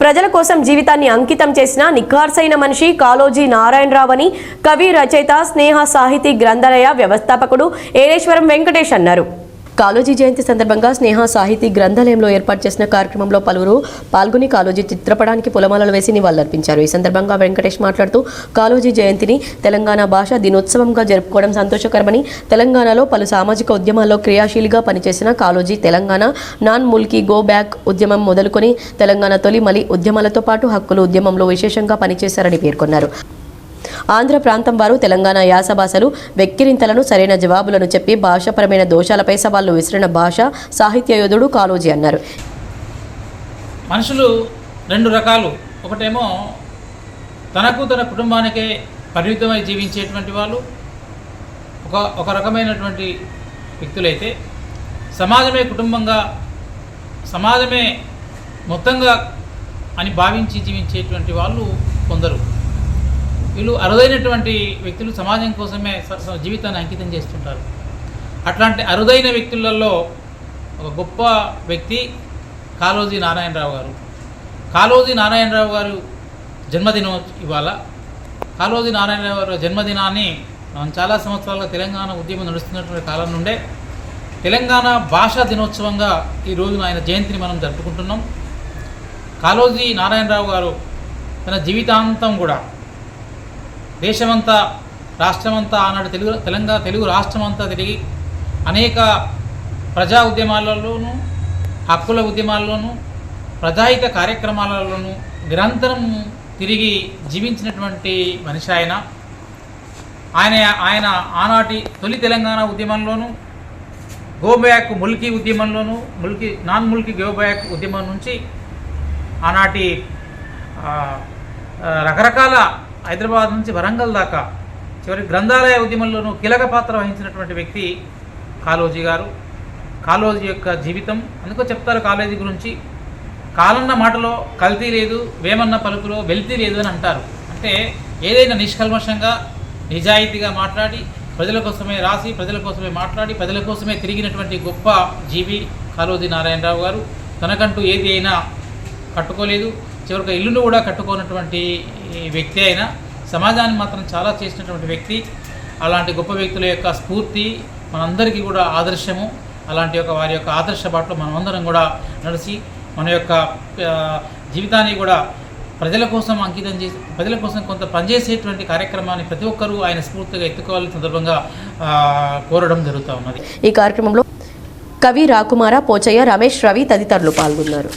ప్రజల కోసం జీవితాన్ని అంకితం చేసిన నిఖార్సైన మనిషి కాళోజీ నారాయణరావు అని కవి, రచయిత, స్నేహ సాహితీ గ్రంథాలయ వ్యవస్థాపకుడు ఏలేశ్వరం వెంకటేష్ అన్నారు. కాళోజీ జయంతి సందర్భంగా స్నేహ సాహితీ గ్రంథాలయంలో ఏర్పాటు చేసిన కార్యక్రమంలో పలువురు పాల్గొని కాళోజీ చిత్రపటానికి పూలమాలలు వేసి నివాళులర్పించారు. ఈ సందర్భంగా వెంకటేష్ మాట్లాడుతూ కాళోజీ జయంతిని తెలంగాణ భాషా దినోత్సవంగా జరుపుకోవడం సంతోషకరమని, తెలంగాణలో పలు సామాజిక ఉద్యమాల్లో క్రియాశీలిగా పనిచేసిన Kaloji Telangana non Mulki go back ఉద్యమం మొదలుకొని తెలంగాణ తొలి మలి ఉద్యమాలతో పాటు హక్కుల ఉద్యమంలో విశేషంగా పనిచేశారని పేర్కొన్నారు. ఆంధ్ర ప్రాంతం వారు తెలంగాణ యాస భాషలు వెక్కిరింతలను సరైన జవాబులను చెప్పి భాషాపరమైన దోషాలపై సవాళ్లు విసిరిన భాష సాహిత్య యోధుడు కాళోజీ అన్నారు. మనుషులు రెండు రకాలు. ఒకటేమో తనకు తన కుటుంబానికే పరిమితమై జీవించేటువంటి వాళ్ళు ఒక రకమైనటువంటి వ్యక్తులైతే, సమాజమే కుటుంబంగా, సమాజమే మొత్తంగా అని భావించి జీవించేటువంటి వాళ్ళు కొందరు. వీళ్ళు అరుదైనటువంటి వ్యక్తులు, సమాజం కోసమే జీవితాన్ని అంకితం చేస్తుంటారు. అట్లాంటి అరుదైన వ్యక్తులలో ఒక గొప్ప వ్యక్తి కాళోజీ నారాయణరావు గారు. కాళోజీ నారాయణరావు గారు జన్మదినం ఇవాళ. కాళోజీ నారాయణరావు గారు జన్మదినాన్ని మనం చాలా సంవత్సరాలుగా తెలంగాణ ఉద్యమం నడుస్తున్నటువంటి కాలం నుండే తెలంగాణ భాషా దినోత్సవంగా ఈ రోజున ఆయన జయంతిని మనం జరుపుకుంటున్నాం. కాళోజీ నారాయణరావు గారు తన జీవితాంతం కూడా దేశమంతా, రాష్ట్రమంతా, ఆనాడు తెలుగు రాష్ట్రమంతా తిరిగి అనేక ప్రజా ఉద్యమాలలోనూ, హక్కుల ఉద్యమాల్లోనూ, ప్రజాహిత కార్యక్రమాలలోనూ నిరంతరం తిరిగి జీవించినటువంటి మనిషి ఆయన. ఆయన ఆనాటి తొలి తెలంగాణ ఉద్యమంలోనూ, గోబ్యాక్ ముల్కీ ఉద్యమంలోనూ, నాన్ ముల్కీ గోబ్యాక్ ఉద్యమం నుంచి ఆనాటి రకరకాల హైదరాబాద్ నుంచి వరంగల్ దాకా చివరి గ్రంథాలయ ఉద్యమంలోనూ కీలక పాత్ర వహించినటువంటి వ్యక్తి కాళోజీ గారు. కాళోజీ యొక్క జీవితం అందుకో చెప్తారు కాళోజీ గురించి, కాలన్న మాటలో కల్తీ లేదు, వేమన్న పలుకులో వెల్తీ లేదు అని అంటారు. అంటే ఏదైనా నిష్కల్మషంగా, నిజాయితీగా మాట్లాడి, ప్రజల కోసమే రాసి, ప్రజల కోసమే మాట్లాడి, ప్రజల కోసమే తిరిగినటువంటి గొప్ప జీవి కాళోజీ నారాయణరావు గారు. తనకంటూ ఏది అయినా కట్టుకోలేదు, చివరికి ఇల్లును కూడా కట్టుకున్నటువంటి వ్యక్తి అయినా సమాజాన్ని మాత్రం చాలా చేసినటువంటి వ్యక్తి. అలాంటి గొప్ప వ్యక్తుల యొక్క స్ఫూర్తి మనందరికీ కూడా ఆదర్శము. అలాంటి వారి యొక్క ఆదర్శ బాటలో మనమందరం కూడా నడిచి మన యొక్క జీవితాన్ని కూడా ప్రజల కోసం అంకితం చేసి, ప్రజల కోసం కొంత పనిచేసేటువంటి కార్యక్రమాన్ని ప్రతి ఒక్కరూ ఆయన స్ఫూర్తిగా ఎత్తుకోవాలని సందర్భంగా కోరడం జరుగుతూ ఉన్నది. ఈ కార్యక్రమంలో కవి రాకుమార, పోచయ్య, రమేష్, రవి తదితరులు పాల్గొన్నారు.